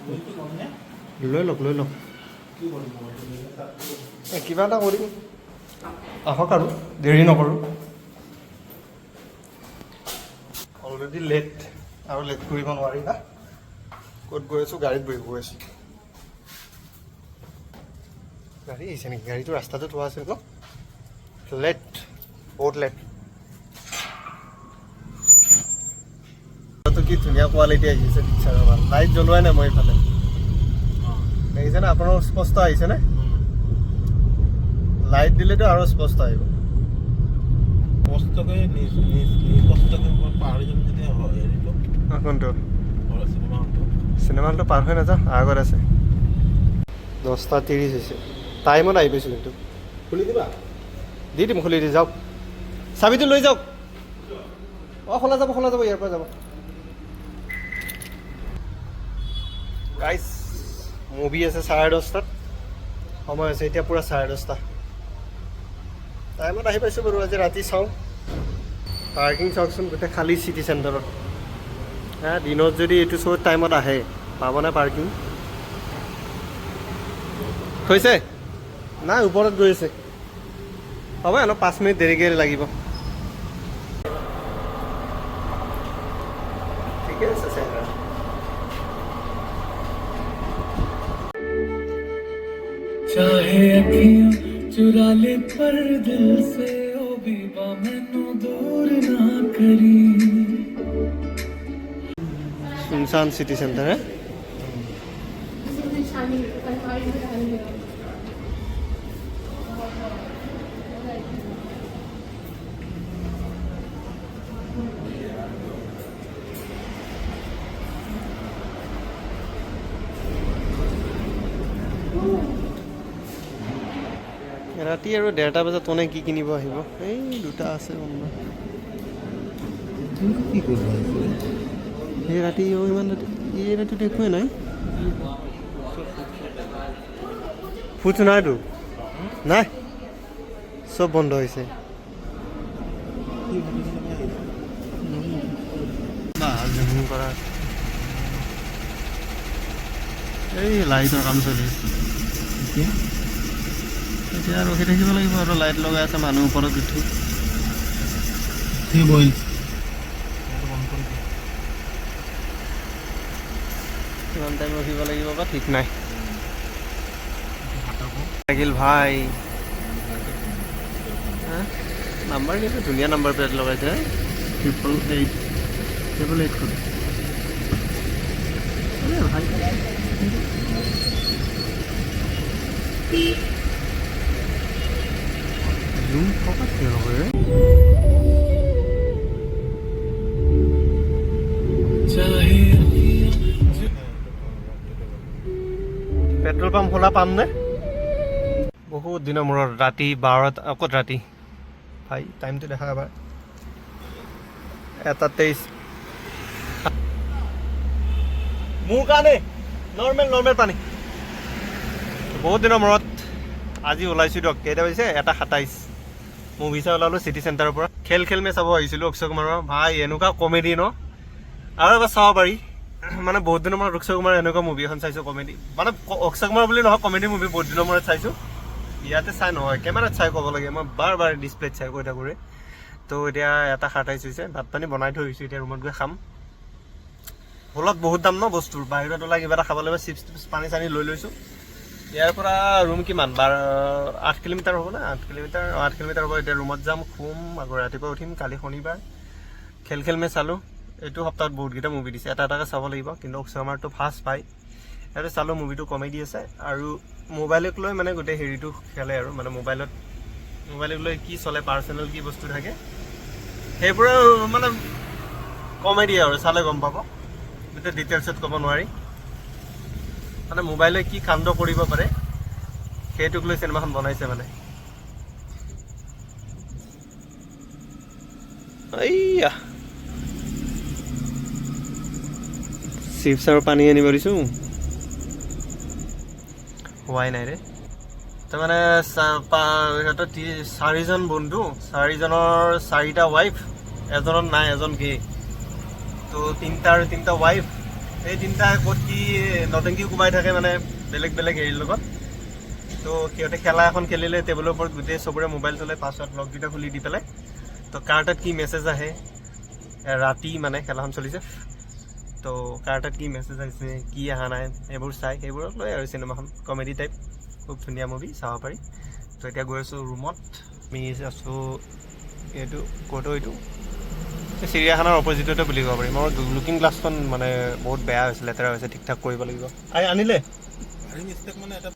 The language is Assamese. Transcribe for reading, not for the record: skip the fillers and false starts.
লৈ লওক কিবা এটা কৰিম আহক আৰু দেৰি নকৰোঁ অলৰেডি লেট আৰু লেট কৰিব নোৱাৰি না ক'ত গৈ আছোঁ গাড়ীত বহি গৈ আছোঁ গাড়ী আহিছে নেকি গাড়ীটো ৰাস্তাতে থোৱা আছিল ন লেট বহুত লেট কি ধুনীয়া কোৱালিটি আহিছে পিকচাৰৰ লাইট জ্বলোৱাই নাই মই এইফালে দেখিছেনে আপোনালোক স্পষ্ট আহিছেনে লাইট দিলেতো আৰু স্পষ্ট আহিব স্পষ্টকৈ পাহৰি যাম যেতিয়া হেৰিটো কোনটো চিনেমা হলটো চিনেমা হলটো পাৰ হৈ নাযাওঁ আগত আছে 10:30 হৈছে টাইমত আহি পাইছোঁ কিন্তু খুলি দিবা দি দিম খুলি দি যাওক চাবিটো লৈ যাওক অঁ খোলা যাব ইয়াৰ পৰা যাব গাইজ মুভি আছে 10:30 সময় আছে এতিয়া পূৰা 10:30 টাইমত আহি পাইছোঁ বাৰু আজি ৰাতি চাওঁ পাৰ্কিং চাওকচোন গোটেই খালী চিটি চেণ্টাৰত দিনত যদি এইটো শ্ব' টাইমত আহে পাবনে পাৰ্কিং থৈছে নাই ওপৰত গৈ আছে হ'ব অলপ 5 মিনিট দেৰিকৈ লাগিব ঠিকে আছে চেণ্টাৰ चाहे अखियां चुरा ले पर दिल से ओ बीबा मैनू दूर ना करी सुनसान सिटी सेंटर है ৰাতি আৰু 1:30 বজাত কোনে কি কিনিব আহিব এই দুটা আছে কি কৰিব এই ৰাতি ইমান ৰাতি এই ৰাতিটো একোৱেই নাই ফুট নাইতো নাই চব বন্ধ হৈছে কৰা এই লাইটৰ কাম চলি এতিয়া ৰখি থাকিব লাগিব আৰু লাইট লগাই আছে মানুহ ওপৰত উঠি কিমান টাইম ৰখিব লাগিব বা ঠিক নাই লাগিল ভাই নাম্বাৰ কিন্তু ধুনীয়া নাম্বাৰ প্লেট লগাইছে 888 কৰি ভাই জুম ফকাস কেন কৰে পেট্ৰল পাম্প খোলা পাম নে বহুত দিনৰ মূৰত ৰাতি 12 ক'ত ৰাতি ভাই টাইমটো দেখা এবাৰ 1:23 মোৰ কাৰণে নৰ্মেল পানী বহুত দিনৰ মূৰত আজি ওলাইছোঁ দিয়ক কেইটা বাজিছে 1:27 মুভি চাই ওলালোঁ চিটি চেণ্টাৰৰ পৰা খেল মে চাব আহিছিলোঁ অক্ষয় কুমাৰৰ ভাই এনেকুৱা কমেডি ন আৰু এবাৰ চাব পাৰি মানে বহুত দিনৰ মূৰত অক্ষয় কুমাৰৰ এনেকুৱা মুভি এখন চাইছোঁ কমেডি মানে অক্ষয় কুমাৰ বুলি নহয় কমেডি মুভি বহুত দিনৰ মূৰত চাইছোঁ ইয়াতে চাই নহয় কেমেৰাত চাই ক'ব লাগে মই বাৰ ডিছপ্লেত চাই কৈ থাকোঁ তো এতিয়া 1:27 হৈছে ভাত পানী বনাই থৈ আহিছোঁ এতিয়া ৰুমত গৈ খাম হলত বহুত দাম ন বস্তুৰ বাহিৰত ওলাই কিবা এটা খাব লাগিব চিপছ পানী চানী লৈ লৈছোঁ ইয়াৰ পৰা ৰুম কিমান 8 কিলোমিটাৰ হ'ব না 8 কিলোমিটাৰ হ'ব এতিয়া ৰুমত যাম শুম আকৌ ৰাতিপুৱা উঠিম কালি শনিবাৰ খেল মে চালোঁ এইটো সপ্তাহত বহুতকেইটা মুভি দিছে এটাকৈ চাব লাগিব কিন্তু অক্ষয় কুমাৰটো ফাৰ্ষ্ট পাই ইয়াতে চালোঁ মুভিটো কমেডি আছে আৰু মোবাইলক লৈ মানে গোটেই হেৰিটো খেলে আৰু মানে মোবাইলক লৈ কি চলে পাৰ্চনেল কি বস্তু থাকে সেইবোৰে মানে কমেডি আৰু চালে গম পাব গোটেই ডিটেইলছত ক'ব নোৱাৰি মানে মোবাইলে কি কাণ্ড কৰিব পাৰে সেইটোক লৈ চিনেমাখন বনাইছে মানে এইয়া চিপছ আৰু পানী আনিব দিছোঁ হোৱাই নাই ৰে তাৰমানে সিহঁতৰ 4জন বন্ধু 4জনৰ 4টা ৱাইফ এজনত নাই এজন গে তো 3টা ৱাইফ এই তিনিটা ক'ত কি নটেংকি কোবাই থাকে মানে বেলেগ বেলেগ হেৰিৰ লগত তো সিহঁতে খেলা এখন খেলিলে টেবুলৰ ওপৰত গোটেই চবৰে মোবাইল চলাই পাছৱৰ্ড লককেইটা খুলি দি পেলাই তো কাৰ তাত কি মেছেজ আহে ৰাতি মানে খেলাখন চলিছে তো কাৰ তাত কি মেছেজ আহিছে কি অহা নাই এইবোৰ চাই সেইবোৰত লৈ আৰু চিনেমাখন কমেডি টাইপ খুব ধুনীয়া মুভি চাব পাৰি তো এতিয়া গৈ আছোঁ ৰুমত আমি আছোঁ এইটো ক'তো এইটো চিৰিয়াখানাৰ অপজিটতে বুলি ক'ব পাৰি মোৰ লুকিং গ্লাছখন মানে বহুত বেয়া হৈছে লেতেৰা হৈছে ঠিক ঠাক কৰিব লাগিব আনিলে মিষ্টেক মানে এটা